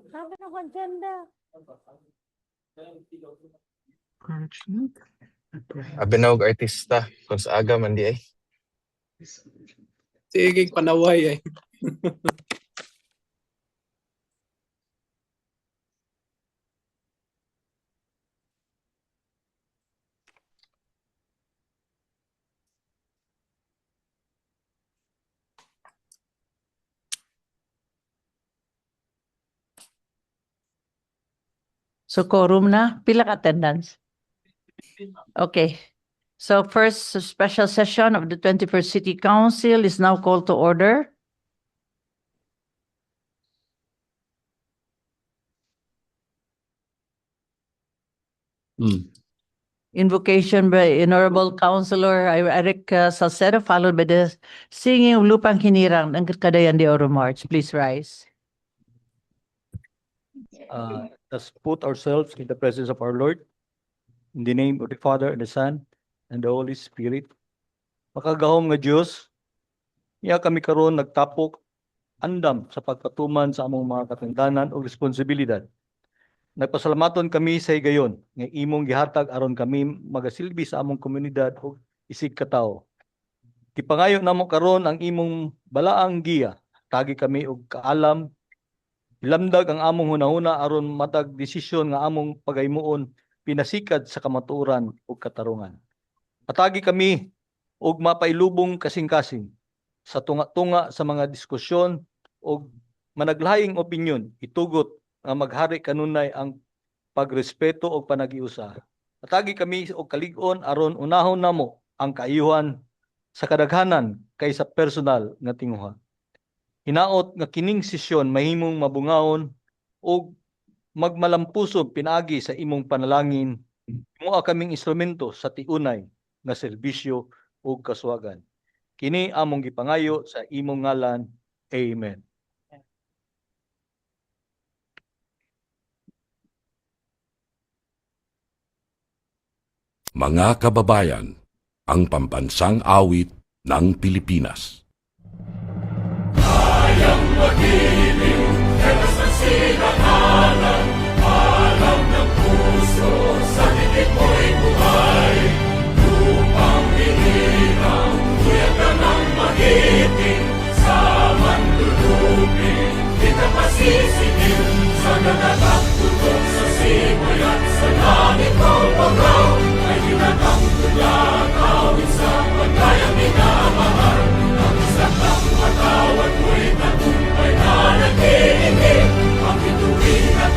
Sabi ng agenda. Abinawag artista kung sa aga man di ay. Sige, panaway ay. So quorum na, pila ka attendance? Okay. So first special session of the 21st City Council is now called to order. Invocation by Honorable Councilor Eric Salcedo, followed by the singing of Lupang Hinirang ng Kadayan de Oro March. Please rise. Let's put ourselves in the presence of our Lord. In the name of the Father, and the Son, and the Holy Spirit. Makagahom nga Diyos, iya kami karon nagtapok, andam sa pagpatuman sa among mga katungdanan o responsibilidad. Nagpasalamaton kami sa higayon, nga imong gihatag aron kami magasilbi sa among komunidad o isig katao. Gipangayo namo karon ang imong balaang giya, tagi kami og kaalam, ilamdag ang among hunahuna aron matag desisyon nga among pagaymuon pinasikad sa kamatuoran ug katarungan. Atagi kami og mapailubong kasing-kasing sa tunga-tunga sa mga diskusyon ug managlahing opinyon itugot nga maghari kanunay ang pagrespeto ug panagiusa. Atagi kami og kalig-on aron unahon namo ang kaayuhan sa kadaghanan kaysa personal nga tinguha. Hinaot nga kining sesyon mahimong mabungahon ug magmalampusob pinaagi sa imong panalangin, moa kaming instrumento sa tiunay nga serbisyo ug kaswagan. Kini among gipangayo sa imong ngalan. Amen. Mga kababayan, ang pambansang awit ng Pilipinas. Kayang magiliw, teras ng sinakalan, alam ng puso, sa dikit mo'y buhay. Lupang hinirang, kuya ka ng magiting, sa manlulupin, di ka pasisigil, sa nagatak tutok sa simoy at sa langit mong pagaw, ay hinatang tulang awit sa pagkayang minamahal. Ang isang ng matawad mo'y tagumpay na nag-iingin, ang ituwing at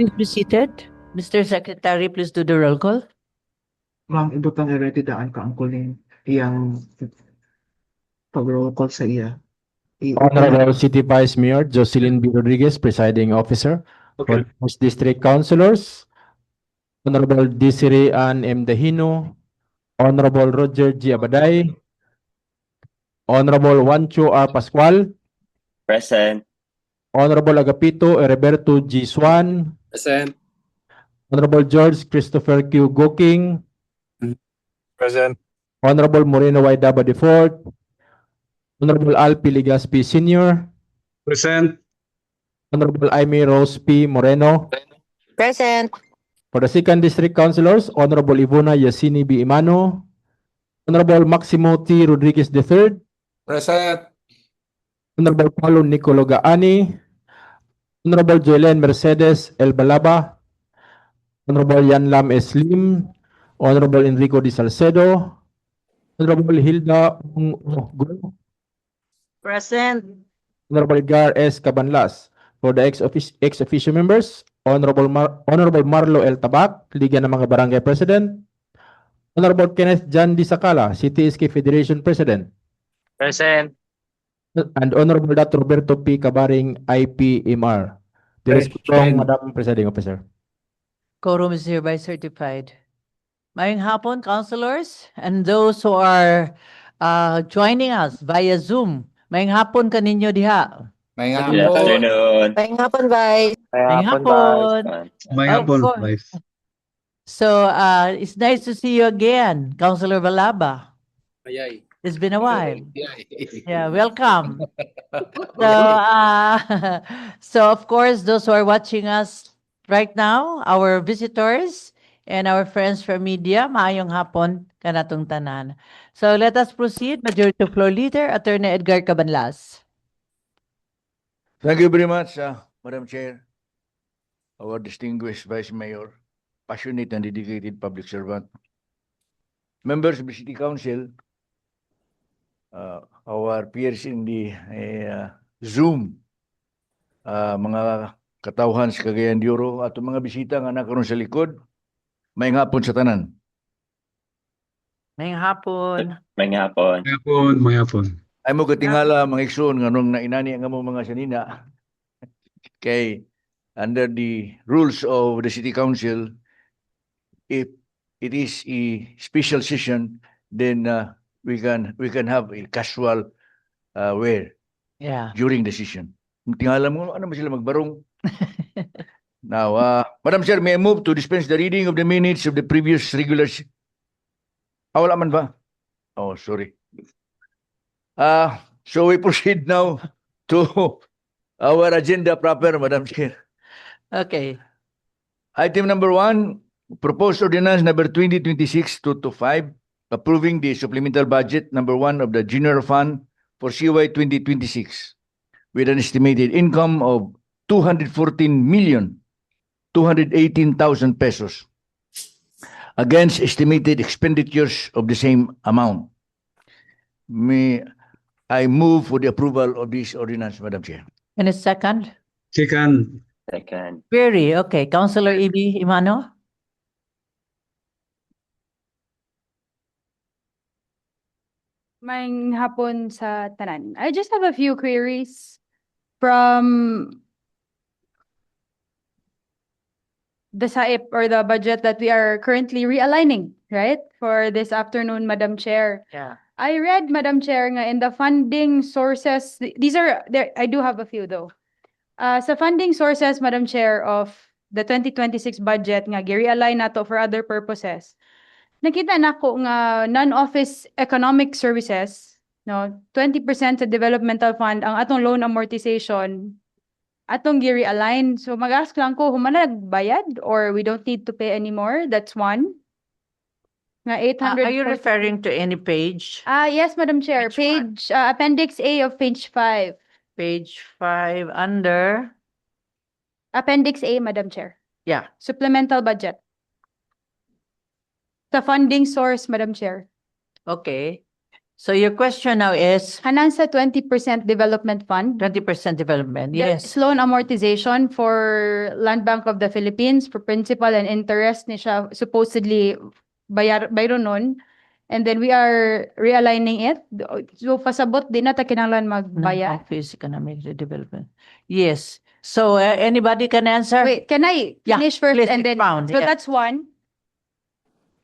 Please be seated. Mr. Secretary, please do the roll call. Ma'am, ibutang i-ready daan ka ang kuling iyang pag-roll call sa iya. Honorable City Vice Mayor Jocelyn B. Rodriguez, Presiding Officer. Okay. Honorable District Councilors. Honorable Desiree Ann M. Dahino. Honorable Roger G. Abaday. Honorable Juancho R. Pascual. Present. Honorable Agapito Heriberto G. Swan. Present. Honorable George Christopher Q. Goking. Present. Honorable Moreno Y. Daba IV. Honorable Alpi Ligaspi Sr. Present. Honorable Aimee Rose P. Moreno. Present. For the second district councilors, Honorable Ivona Yasini B. Imano, Honorable Maximo T. Rodriguez III, Present. Honorable Paulo Nicolo Gaani, Honorable Joelen Mercedes El Balaba, Honorable Yan Lam S. Lim, Honorable Enrico Di Salcedo, Honorable Hilda Ong, Present. Honorable Gar S. Cabanlas. For the ex-officio members, Honorable Marlo L. Tabac, Liga ng mga Barangay President, Honorable Kenneth Jan Di Sacala, CTSK Federation President, Present. and Honorable Dr. Roberto P. Cabaring, IPMR. There is strong, Madam Presiding Officer. Quorum is hereby certified. Mayong hapon, councilors, and those who are joining us via Zoom. Mayong hapon kaninyo diha. Good afternoon. Ngayong hapon, Vice. Mayong hapon. May Of course. So, it's nice to see you again, Councilor Balaba. It's been a while. Yeah, welcome. So, so of course, those who are watching us right now, our visitors and our friends from media, maayong hapon kanatong tanan. So let us proceed. Majority Floor Leader, Attorney Edgar Cabanlas. Thank you very much, Madam Chair, our distinguished Vice Mayor, passionate and dedicated public servant, members of the City Council, our peers in the Zoom, mga katauhan sa Cagayan de Oro, at mga bisita nga nakaroon sa likod, may hapon sa tanan. Mayong hapon. May hapon. May hapon. Ay mo katingala mga ikson nga nung nainani nga mo mga sanina kay under the rules of the City Council, if it is a special session, then we can have a casual wear Yeah. during the session. Tingala mo ano ba sila magbarong? Now, Madam Chair, may I move to dispense the reading of the minutes of the previous regular wala man ba? Oh, sorry. So we proceed now to our agenda proper, Madam Chair. Okay. Item number 1, proposed ordinance number 2026-225, approving the supplemental budget number 1 of the General Fund for CY 2026 with an estimated income of 214,218,000 pesos against estimated expenditures of the same amount. May I move for the approval of this ordinance, Madam Chair. And a second? Second. Second. Query. Okay. Councilor Ibi Imano? May hapon sa tanan. I just have a few queries from the SAIP or the budget that we are currently realigning, right? For this afternoon, Madam Chair. Yeah. I read, Madam Chair, nga in the funding sources, these are, there. I do have a few though. Sa funding sources, Madam Chair, of the 2026 budget nga gi-realign nato for other purposes. Nakita nako nga non-office economic services, no, 20% sa developmental fund ang atong loan amortization atong gi-realign. So mag-ask lang ko, humana nagbayad or we don't need to pay anymore? That's one. Nga 800. Are you referring to any page? Yes, Madam Chair. Which one? Page, Appendix A of page 5. Page 5 under, Appendix A, Madam Chair. yeah. Supplemental budget. The funding source, Madam Chair. Okay. So your question now is Hanansa 20% development fund. 20% development. There Yes. is loan amortization for Land Bank of the Philippines for principal and interest ni siya supposedly bayron nun. And then we are realigning it. So pasabot din na ta kinahanglan magbayad. Office Economic Development. Yes. So anybody can answer? Wait, can I Yeah, finish first please and then expound, so yeah. that's one.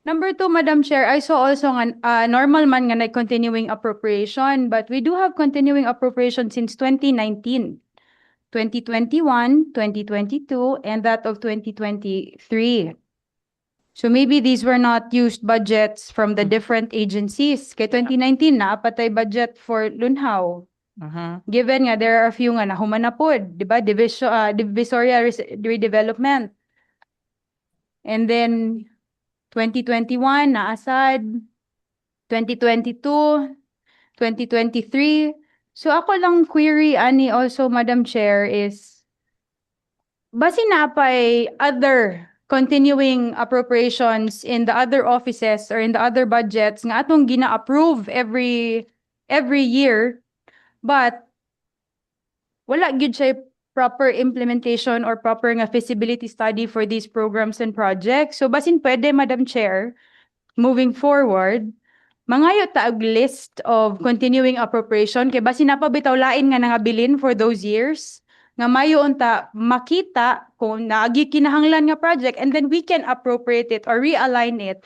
Number two, Madam Chair, I saw also nga normal man nga na continuing appropriation, but we do have continuing appropriation since 2019, 2021, 2022, and that of 2023. So maybe these were not used budgets from the different agencies. Kay 2019 na patay budget for Lunhaw. Given nga there are a few nga nahuman na pod, di ba? Divisoria redevelopment. And then 2021 na ASAD, 2022, 2023. So ako lang query ani also, Madam Chair, is basi na pa'y other continuing appropriations in the other offices or in the other budgets nga atong gina-approve every year, but wala gyud siya proper implementation or proper nga feasibility study for these programs and projects. So basin pwede, Madam Chair, moving forward, mangayo ta og list of continuing appropriation kay basin napabitaw lain nga nangabilin for those years nga mayo unta makita kung naagi kinahanglan nga project, and then we can appropriate it or realign it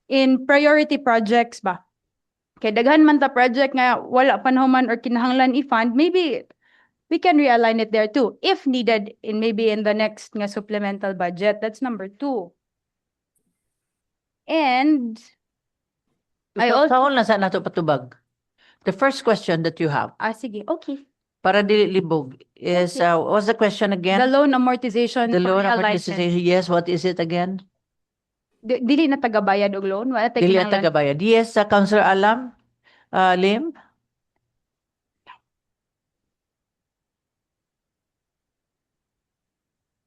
in priority projects ba. Kay daghan man ta project nga wala panahuman or kinahanglan i-fund, maybe we can realign it there too, if needed maybe in the next nga supplemental budget. That's number two. And I also, Kaon na sa nato patubag. The first question that you have, sige, okay. para dili libog, is Okay. what's the question The again? loan amortization The for loan realignment. amortization. Yes, what is it again? Dili na tagabayad og loan, wala tay Dili na kinahanglan. tagabayad. Yes, Councilor Alam, Lim.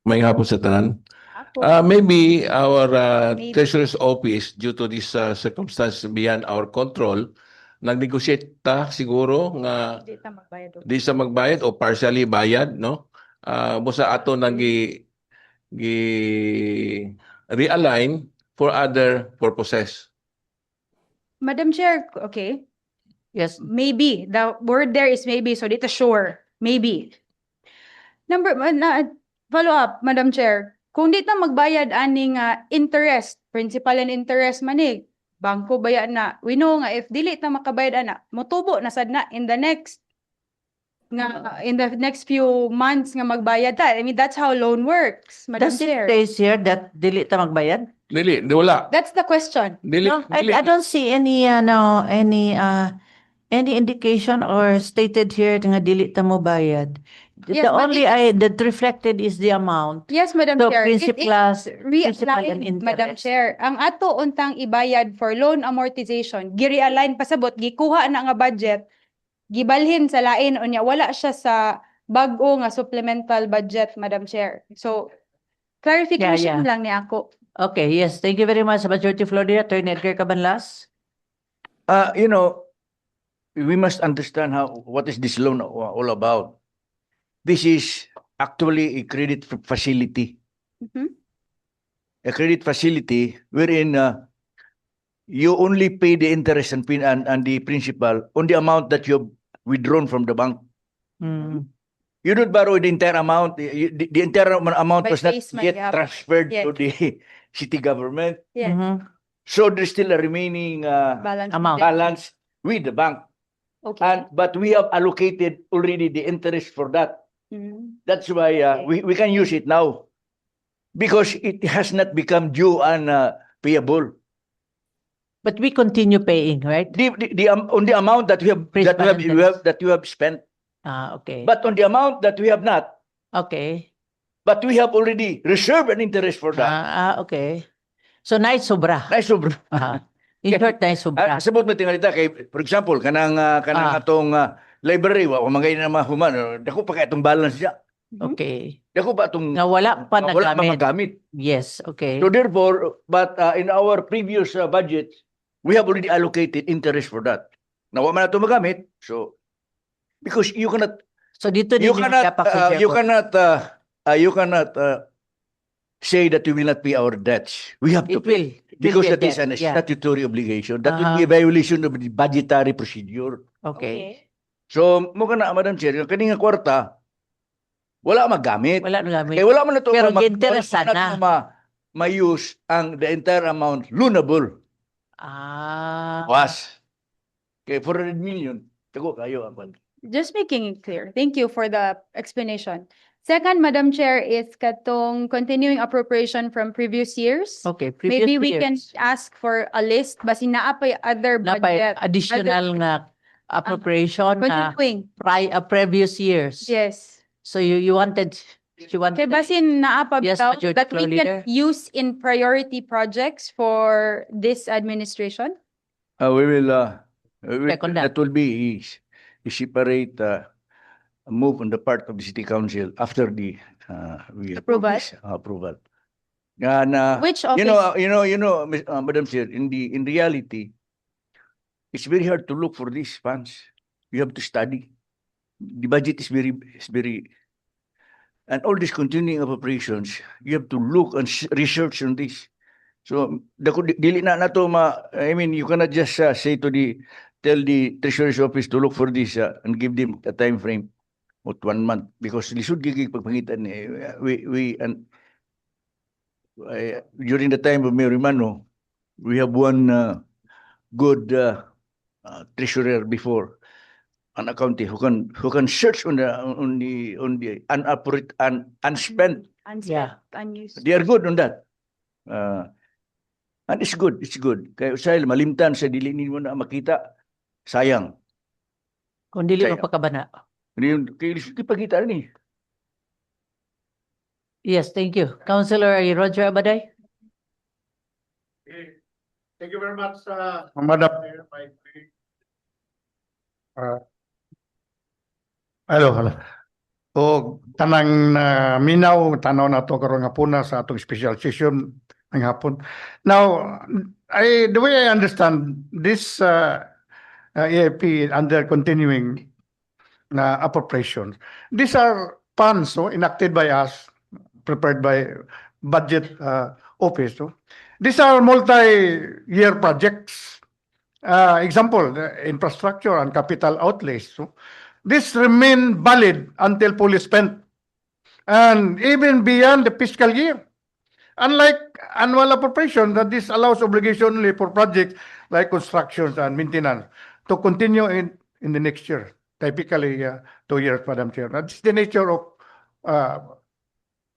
May hapon sa tanan. Ako. Maybe our Maybe. Treasurer's Office, due to this circumstance beyond our control, nag-negotiate ta siguro nga Di ta magbayad og. di sa magbayad o partially bayad, no? Busa ato nang realign for other purposes. Madam Chair, okay. Yes. Maybe. The word there is maybe, so dito sure. Maybe. Follow up, Madam Chair. Kung dito magbayad aning interest, principal and interest manig, bangko bayad na. We know nga if dili ta makabayad ana, motubo na sad na in the next few months nga magbayad ta. I mean, that's how loan works, Madam Does it Chair. say here that dili ta magbayad? Dili, wala. That's the question. Dili, No, dili. I don't see any any indication or stated here nga dili ta mo bayad. Yes, The but only that reflected is the amount. Yes, Madam So Chair. principal principal and Realign, Madam interest. Chair. Ang ato untang ibayad for loan amortization, gi-realign pasabot, gikuha na nga budget, gibalhin sa lain unya, wala siya sa bag-o nga supplemental budget, Madam Chair. So clarification Yeah. lang ni ako. Okay, yes. Thank you very much, Majority Floria. Attorney Edgar Cabanlas. We must understand what is this loan all about. This is actually a credit facility. Mhm. A credit facility wherein you only pay the interest and the principal on the amount that you have withdrawn from the bank. Mm. You don't borrow the entire amount. The entire amount By was not placement, yet yeah. transferred Yes. to the city government. Yes. Mhm. So there's still a remaining Balance. Amount. balance with the bank. Okay. But we have allocated already the interest for that. Mhm. That's why Okay. we can use it now because it has not become due and payable. But we continue paying, right? On the amount that Principal interest. that you have spent, Okay. but on the amount that we have not, Okay. but we have already reserved an interest for that. Okay. So nice sobra. Nice sobra. In short, nice sobra. Sabot mo tingalita kay, for example, kanang atong library, wa magay na mahuman, dako pa kay atong balance siya. Okay. Dako ba atong Na wala pa wala pa nagamit. magamit. Yes, okay. So therefore, but in our previous budget, we have already allocated interest for that. Nawa man nato magamit. So because you cannot So dito din you cannot say that we will not pay our debts. We have to It will. pay because be a that is debt, an yeah. statutory obligation. That would be a violation of the budgetary procedure. Okay. So mo kana Madam Chair, yung kaning nga kwarta wala magamit. Wala na gamit. Kaya wala man na to Pero wala ginteresan man na. nato ma-use ang the entire amount loanable Ah. was. Kaya 400 million. Tago kayo ang Just making it clear. Thank you for the explanation. Second, Madam Chair, is katong continuing appropriation from previous years. Okay, previous Maybe we can years. ask for a list basi naa pa'y other Napay budget. additional nga appropriation na Continuing. previous years. Yes. So you wanted Kay basin naa pa Yes, bitaw Majority that we Floor Leader. can use in priority projects for this administration? we will Check on that. that will be a separate move on the part of the City Council after the we approve Approval? this, approval. And Which office? Madam Chair, in reality, it's very hard to look for these funds. You have to study. The budget is very, and all these continuing appropriations, you have to look and research on this. So, dili na nato I mean, you cannot just say to tell the Treasurer's Office to look for this and give them a time frame of 1 month because lisod gigig pagpangitan and during the time of Mayor Mano, we have one good treasurer before an accounting who can search on the unspent. Yeah. Unused. They are good on that. And it's good. Kaya usay malimtan sa dili ninyo na makita. Sayang. Kung dili Sayang. mapakabana. Kaya pagkita ni. Yes, thank you. Councilor Roger Abaday. Thank you very much, Madam. Hello. O tanang minaw tanaw na to karon nga puna sa atong special session ng hapon. Now, the way I understand this EAP under continuing appropriation, these are funds enacted by us, prepared by budget office. These are multi-year projects. Example, the infrastructure and capital outlays. This remain valid until fully spent and even beyond the fiscal year. Unlike annual appropriation, that this allows obligation only for projects like constructions and maintenance to continue in the next year. Typically, 2 years, Madam Chair. That's the nature of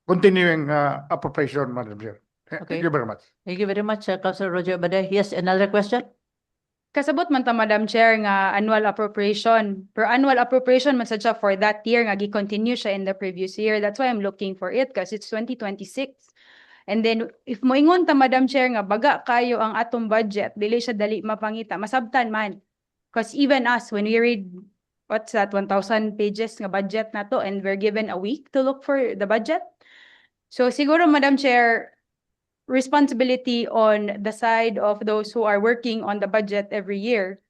continuing appropriation, Madam Chair. Okay. Thank you very much. Thank you very much, Councilor Roger Abaday. Yes, another question? Kasabot man ta Madam Chair nga annual appropriation. Per annual appropriation man sad siya for that year nga gi-continue siya in the previous year. That's why I'm looking for it because it's 2026. And then if moingon ta Madam Chair nga baga kayo ang atong budget, dili siya dali mapangita, masabtan man. Because even us when we read what's that 1,000 pages nga budget na to and we're given a week to look for the budget. So siguro Madam Chair, responsibility on the side of those who are working on the budget every year.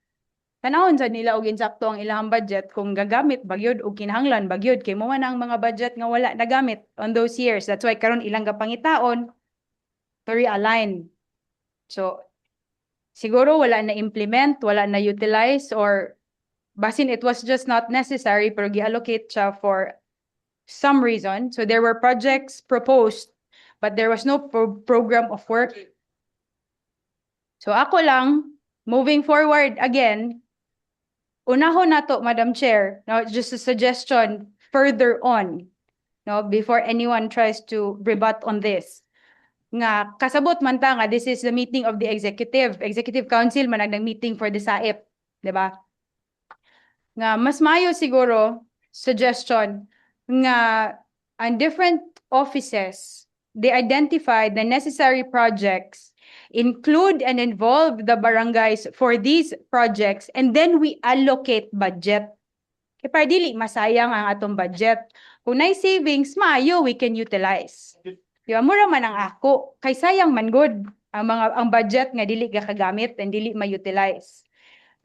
Tanawon sa nila og insakto ang ilang budget kung gagamit bagyod o kinahanglan bagyod kay mo man ang mga budget nga wala nagamit on those years. That's why karon ilang gapangitaon to realign. So siguro wala na implement, wala na utilize or basin it was just not necessary pero gi-allocate siya for some reason. So there were projects proposed but there was no program of work. So ako lang, moving forward again, unahon na to, Madam Chair, now just a suggestion further on, no, before anyone tries to rebut on this. Nga, kasabot man ta nga, this is the meeting of the Executive Council, managdang meeting for the SAIP, di ba? Nga, mas mayo siguro, suggestion, nga, ang different offices, they identify the necessary projects, include and involve the barangays for these projects, and then we allocate budget. Kaya para dili masayang ang atong budget. Kung na'y savings, maayo, we can utilize. Diba, mura man ang ako, kay sayang man good ang budget nga dili gakagamit and dili ma-utilize.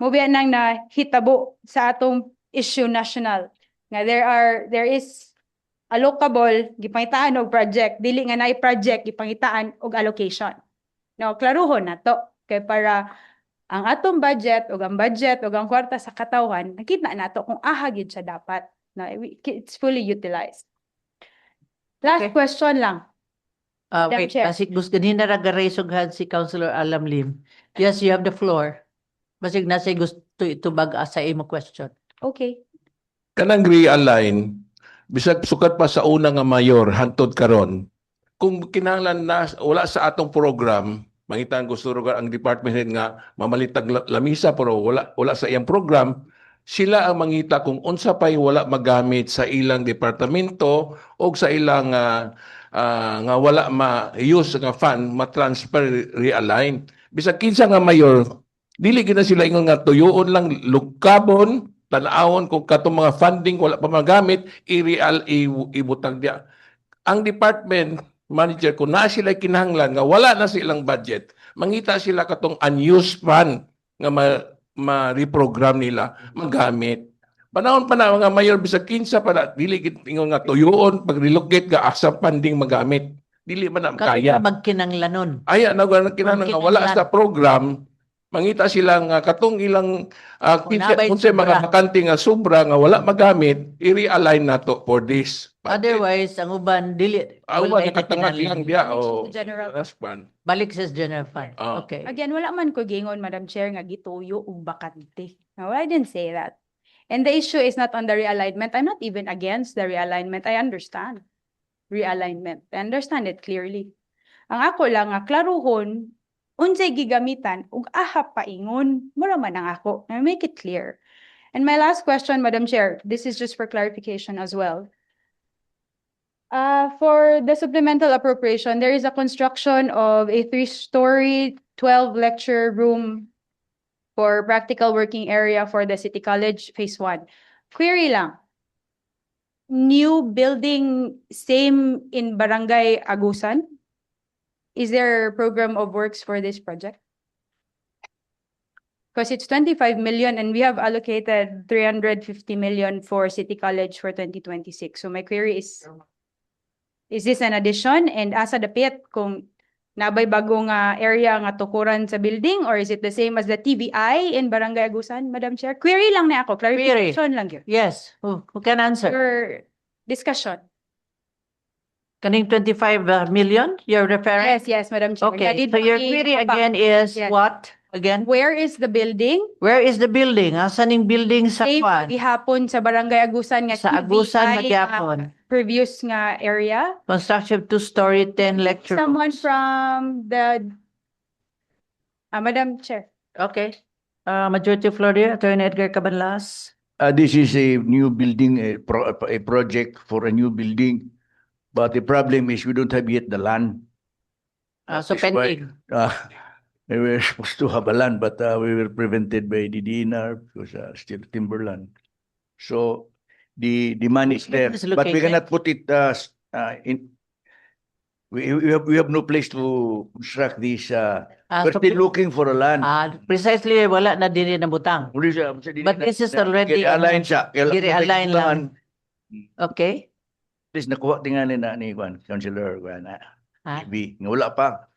Mubiya nang na hitabo sa atong issue national. Nga there is allocable gipangitaan og project, dili nga naay project gipangitaan og allocation. No, klaruhon na to kay para ang atong budget o ang kwarta sa katawhan nakita nato kung aha gyud siya dapat. No, it's fully utilized. Last Okay. question lang. Madam Wait, Chair. basig gusto ganina raise og hand si Councilor Alam Lim. Yes, you have the floor. Basig na say gusto itubag sa imo question. Okay. Kanang realign, bisag sukat pa sa una nga mayor, hantod karon. Kung kinahanglan na wala sa atong program, mangitan gusto ro ang department head nga mamalitag lamisa pero wala sa iyang program, sila ang mangita kung unsa pay wala magamit sa ilang departamento o sa ilang nga wala ma-use nga fund, ma-transfer, realign. Bisag kinsa nga mayor, dili gina sila ingon nga tuyoon lang lukabon, tanawon kung katong mga funding wala pa magamit, ibutang dia. Ang department manager kung na sila kinahanglan nga wala na silang budget, mangita sila katong unused fund nga ma-reprogram nila magamit. Panahon pa na mga mayor bisag kinsa pa na dili gid ingon nga tuyoon pag relocate ga asa funding magamit. Dili man na kaya. Magkinanglanon. Aya na kinahanglan nga wala sa program mangita sila nga katong ilang nabay kung sa mga sobra. bakante nga sobra nga wala magamit, i-realign nato for this. Otherwise, ang uban dili Awa wala nakatangad kinahanglan. lang dia o General. that's fun. Balik sa general fund. Ah. Okay. Again, wala man ko gingon, Madam Chair, nga gituyo og bakante. No, I didn't say that. And the issue is not on the realignment. I'm not even against the realignment. I understand realignment. I understand it clearly. Ang ako lang nga klaruhon unsay gigamitan ug aha paingon mura man ang ako. I make it clear. And my last question, Madam Chair, this is just for clarification as well. For the supplemental appropriation, there is a construction of a 3-story, 12-lecture room for practical working area for the City College Phase 1. Query lang. New building, same in Barangay Agusan? Is there a program of works for this project? Because it's 25 million and we have allocated 350 million for City College for 2026. So my query is this an addition? And asa dapit kung nabay bago nga area nga tukuran sa building or is it the same as the TVI in Barangay Agusan, Madam Chair? Query lang na ako. Clarification lang yun. Yes. Who can answer? For discussion. Kaning 25 million you're referring? Yes, Madam Chair. Okay. Nadid So your baki- query Papa. again is Yes. what? Again? Where is the building? Where is the building? Asan yung building sa Same kwan? gihapon sa Barangay Agusan nga Sa Agusan, TVI, Magyapon. previous nga area. Construction 2-story, 10 lecture Someone rooms. from the Madam Chair. Okay. Majority Floor there, Attorney Edgar Cabanlas. This is a new building, a project for a new building. But the problem is we don't have yet the land. So That's why, pending. we were supposed to have a land, but we were prevented by the DNR because still timberland. So the money is there, It's but we located. cannot put it in. We have no place to construct this. We're So, still looking for a land. precisely, wala na din na butang. But this is already- align siya. Giri-align lang. Okay. Please nakuha tingali na ni Juan, Councilor Juan. Ha? Maybe. Wala pa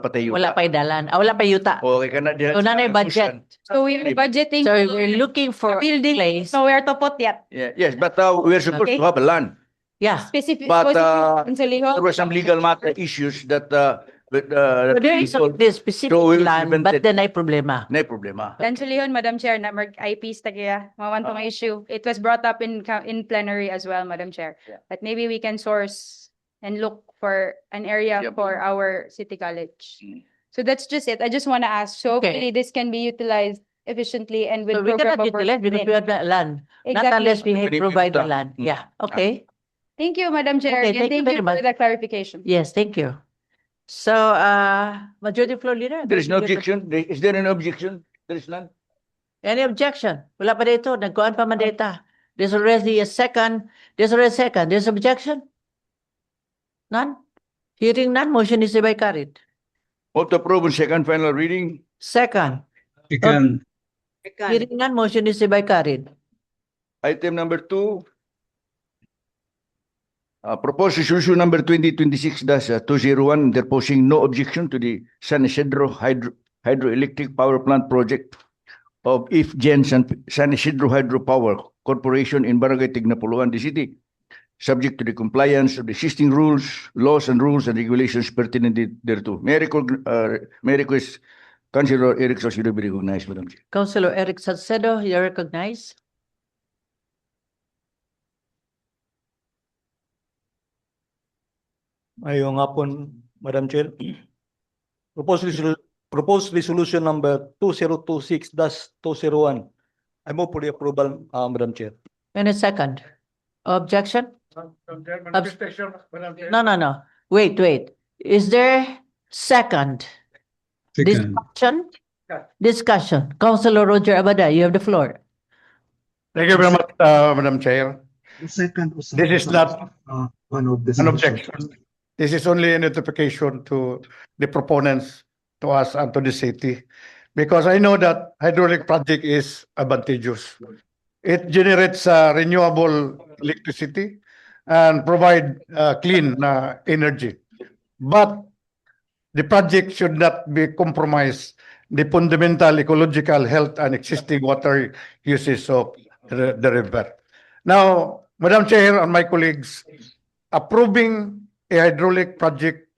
tayo. Wala pa dalan. Wala pa yuta. Okay ka na diyan. So, nanay budget. So we are budgeting. So we're looking for a building place. nowhere to put yet. Yeah, yes, but we are supposed Okay. to have a land. Yeah. Specific. But, Consoliho. There were some legal matter issues that with So there is people, this specific So we will land, prevent but it. then ay problema. na problema. Kansulihon, Madam Chair, na mag-IPs tagiya, mawantong issue. It was brought up in plenary as well, Madam Chair. Yeah. But maybe we can source and look for an area Yep. for our city college. Mm. So that's just it. I just want to ask. So Okay. hopefully this can be utilized efficiently and with So we program cannot of work utilize because we within. have the land. Not Exactly. unless we Pwede provide the pinunta. land. Yeah. Okay. Thank you, Madam Chair. Okay, and thank you thank very you much. for the clarification. Yes, thank you. So, Majority Floor Leader. There is no objection. Is there an objection? There is none. Any objection? Wala pa dito. Nagkuhan pa man data. There's already a second. There's already a second. There's objection? None? Hearing none, motion is hereby carried. Move to approve on second final reading. Second. Second. Hearing none, motion is hereby carried. Item number 2, proposed resolution number 2026-201, interposing no objection to the San Isidro Hydroelectric Power Plant project of IFGEN San Isidro Hydropower Corporation in Barangay Tignapuluan, the city, subject to the compliance of the existing rules, laws, and rules and regulations pertinent thereto. May I request Councilor Eric Salcedo be recognized, Madam Chair. Councilor Eric Salcedo, you are recognized. Ngayong hapon, Madam Chair. Proposed resolution number 2026-201. I move for the approval, Madam Chair. And a second. Objection? Madam Chair. No. Wait. Is there second? Second. Discussion. Councilor Roger Abada, you have the floor. Thank you very much, Madam Chair. The second This is not one of the an objection. This is only a notification to the proponents, to us, and to the city. Because I know that hydraulic project is advantageous. It generates renewable electricity and provide clean energy. But the project should not be compromised the fundamental ecological health and existing water uses of the river. Now, Madam Chair and my colleagues, approving a hydraulic project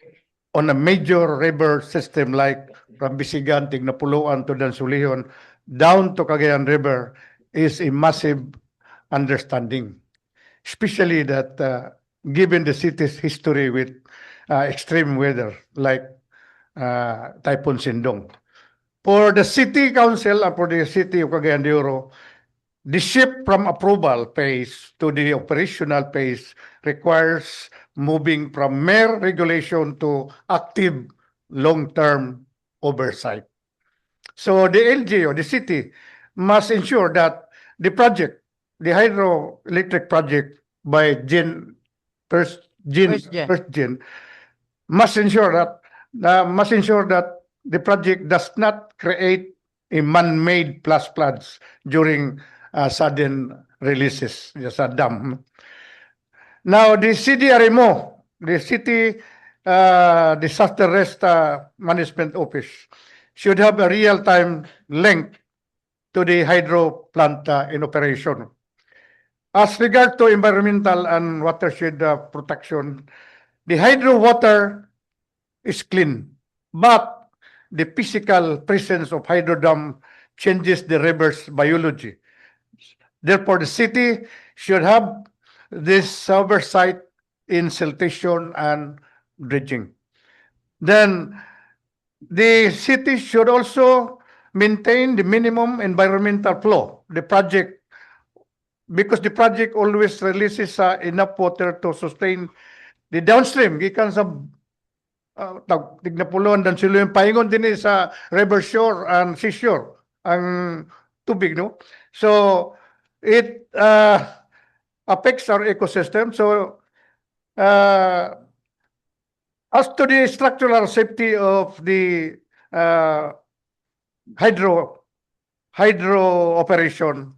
on a major river system like from Bisigan, Tignapuluan to Dansulion down to Cagayan River is a massive understanding, especially that given the city's history with extreme weather like Typhoon Sindong. For the city council and for the city of Cagayan de Oro, the shift from approval phase to the operational phase requires moving from mere regulation to active long-term oversight. So the LGU, the city, must ensure that the project, the hydroelectric project by first gen, must ensure that the project does not create a man-made floods during sudden releases, just a dam. Now, the CDRMO, the City Disaster Risk Management Office, should have a real-time link to the hydro plant in operation. As regard to environmental and watershed protection, the hydro water is clean, but the physical presence of hydro dam changes the river's biology. Therefore, the city should have this oversight in siltation and dredging. Then, the city should also maintain the minimum environmental flow. The project, because the project always releases enough water to sustain the downstream, gikan sa Tignapuluan, Dansulion, paingon din sa river shore and seashore ang tubig, no? So, it affects our ecosystem. So, as to the structural safety of the hydro operation,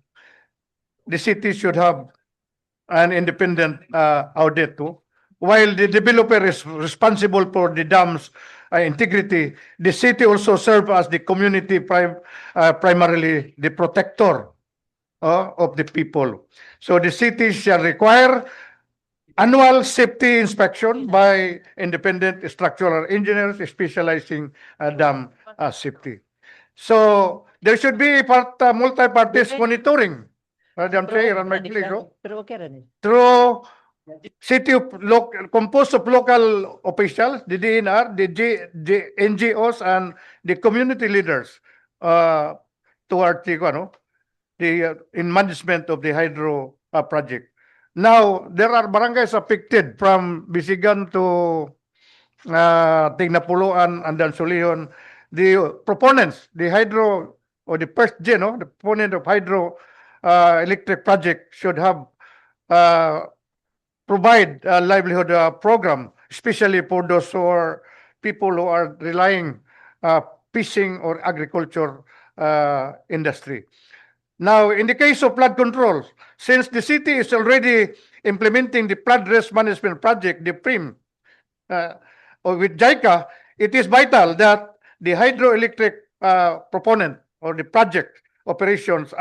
the city should have an independent audit too. While the developer is responsible for the dam's integrity, the city also serves as the community primarily the protector of the people. So the city shall require annual safety inspection by independent structural engineers specializing dam safety. So there should be multi-parties monitoring, Madam Chair and my colleagues, through city composed of local officials, the DNR, the NGOs, and the community leaders towards the in management of the hydro project. Now, there are barangays affected from Bisigan to Tignapuluan and Dansulion. The proponents, the hydro or the first gen, the proponent of hydro electric project should have provide a livelihood program, especially for those who are people who are relying fishing or agriculture industry. Now, in the case of flood control, since the city is already implementing the flood risk management project, the PRIM, or with JICA, it is vital that the hydroelectric proponent or the project operations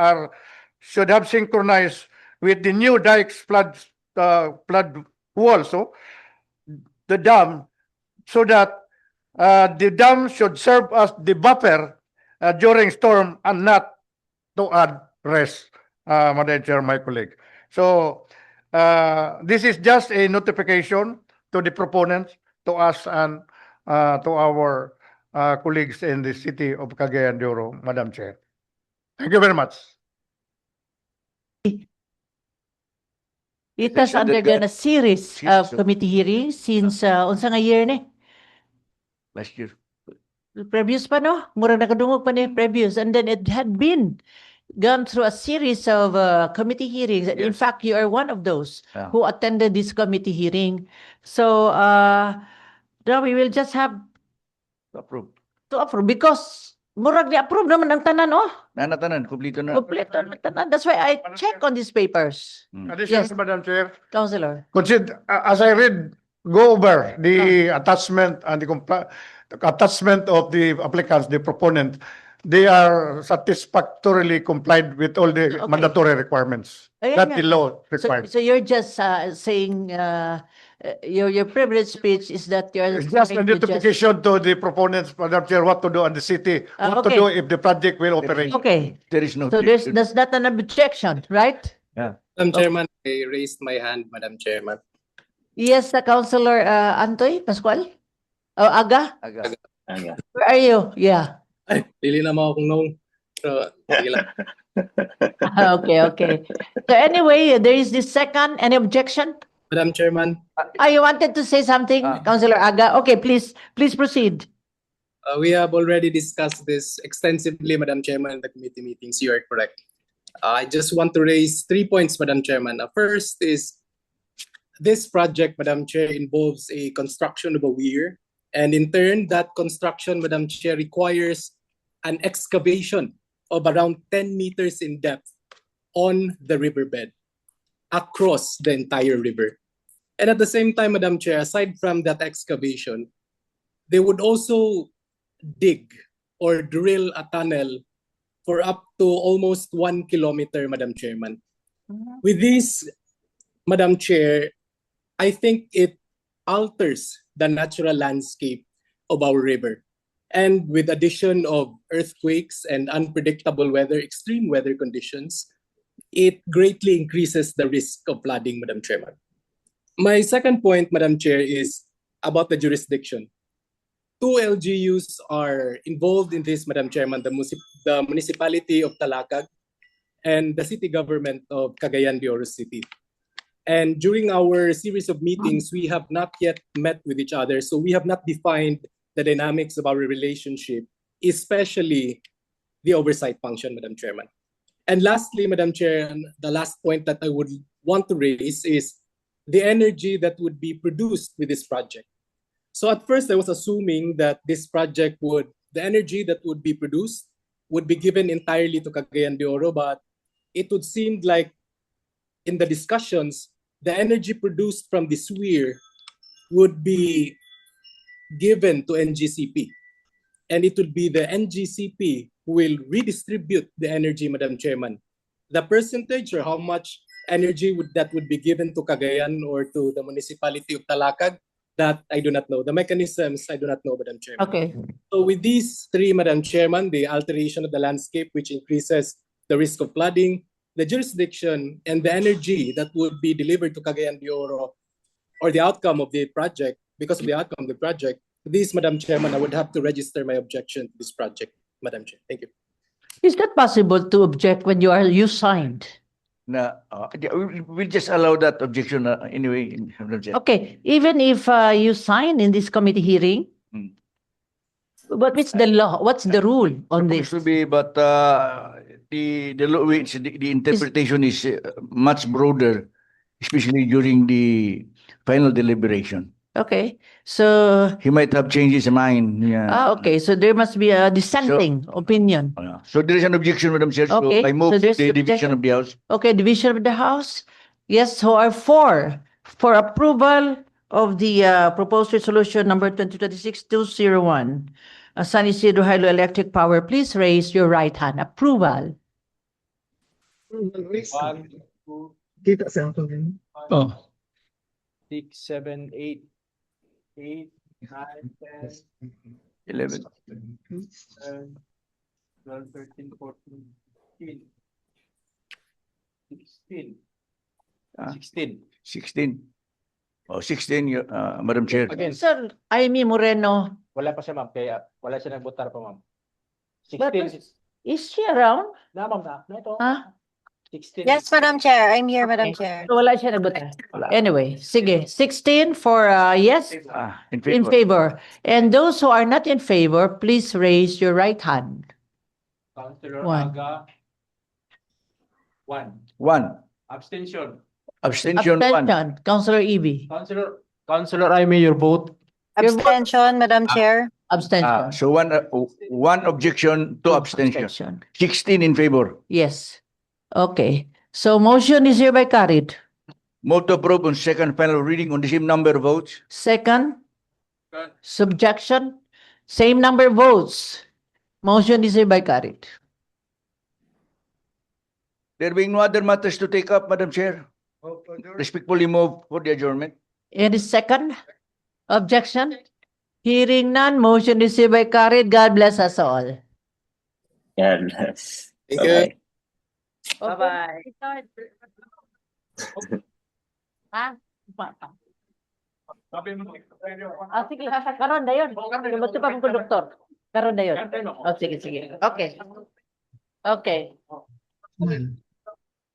should have synchronized with the new dikes flood wall, so the dam, so that the dam should serve as the buffer during storm and not to add rest, Madam Chair, my colleague. So this is just a notification to the proponents, to us, and to our colleagues in the city of Cagayan de Oro, Madam Chair. Thank you very much. It has So that undergone a series series of of- committee hearings since unsa nga year ni? Last year. Previous pa no? Murag nakadungog pa ni previous, and then it had been gone through a series of committee hearings. And in Yes. fact, you are one of those Yeah. who attended this committee hearing. So now we will just have Approved. to approve because murag ni-approve naman ang tanan, oh. Tanan, kumplito na. Kompleto ng tanan. That's why I check on these papers. Additional, Yes. Madam Chair. Councilor. Consider, as I go over the attachment and the attachment of the applicants, the proponent, they are satisfactorily complied with all the Okay. mandatory requirements Ayan that nga. the law requires. So you're just saying your privilege speech is that you're It's just a trying to notification to the proponents, Madam Chair, what to do on the city, what to okay. do if the project will operate. Okay. There is no. So that's not an objection, right? Madam Chairman, I raised my hand, Madam Chairman. Yes, Councilor Antoy Pascual? Oh, Aga? Aga. Where are you? Yeah. Ay, dili na mo akong nung. So, sige lang. Okay. So anyway, there is this second. Any objection? Madam Chairman, You wanted to say something, Councilor Aga? Okay, please proceed. we have already discussed this extensively, Madam Chairman, in the committee meetings. You are correct. I just want to raise 3 points, Madam Chairman. First is this project, Madam Chair, involves a construction of a weir. And in turn, that construction, Madam Chair, requires an excavation of around 10 meters in depth on the riverbed across the entire river. And at the same time, Madam Chair, aside from that excavation, they would also dig or drill a tunnel for up to almost 1 kilometer, Madam Chairman. With this, Madam Chair, I think it alters the natural landscape of our river. And with addition of earthquakes and unpredictable weather, extreme weather conditions, it greatly increases the risk of flooding, Madam Chairman. My second point, Madam Chair, is about the jurisdiction. 2 LGUs are involved in this, Madam Chairman, the municipality of Talakag and the city government of Cagayan de Oro City. And during our series of meetings, we have not yet met with each other, so we have not defined the dynamics of our relationship, especially the oversight function, Madam Chairman. And lastly, Madam Chair, the last point that I would want to raise is the energy that would be produced with this project. So at first, I was assuming that this project the energy that would be produced would be given entirely to Cagayan de Oro, but it would seem like in the discussions, the energy produced from this weir would be given to NGCP. And it would be the NGCP who will redistribute the energy, Madam Chairman. The percentage or how much energy that would be given to Cagayan or to the municipality of Talakag, that I do not know. The mechanisms, I do not know, Madam Chairman. Okay. So with these 3, Madam Chairman, the alteration of the landscape, which increases the risk of flooding, the jurisdiction, and the energy that would be delivered to Cagayan de Oro, or the outcome of the project, because of the outcome of the project, this, Madam Chairman, I would have to register my objection to this project, Madam Chair. Thank you. Is that possible to object when you signed? We'll just allow that objection anyway. Okay, even if you sign in this committee hearing, but what's the law? What's the rule on this? Supposed to be, but the law, the interpretation is much broader, especially during the final deliberation. Okay, so, He might have changed his mind. Yeah. okay, so there must be a dissenting opinion. So there is an objection, Madam Chair. So Okay, I move so there's the objection. division of the House. Okay, division of the House. Yes, who are for approval of the proposed resolution number 2026-201, San Isidro Hydroelectric Power, please raise your right hand. Approval. Kita sa Uncle Ling. Oh. 6, 7, 8, 8, 9, 10, 11. 12, 13, 14, 15, 16. Ah. 16. 16. Oh, 16, Madam Chair. Again, Sir Amy Moreno, Wala pa siya, ma'am. Kaya wala siya nagbotar pa, ma'am. But- 16. is she around? Na, ma'am, na. Na ito. Huh? 16. Yes, Madam Chair. I'm here, Madam Okay. Chair. So wala siya nagbota. Anyway, sige. 16 for yes, In in favor. favor. And those who are not in favor, please raise your right hand. Councilor One. Aga. 1. 1. Abstention. Abstention 1. Abstention, Councilor Eby. Councilor Amy, your vote. Abstention, Madam Chair. Abstention. So one objection, 2 abstention. Abstention. 16 in favor. Yes. Okay. So motion is hereby carried. Move to approve on second final reading on the same number of votes. Second, subjection, same number of votes. Motion is hereby carried. There being no other matters to take up, Madam Chair, respectfully move for the adjournment. Any second objection? Hearing none, motion is hereby carried. God bless us all. God bless. Thank you. Bye-bye. Bye-bye. Ha? Sige, karon na yun. Lumato pa kong konduktor. Karon na yun. Oh, sige, sige. Okay. Okay.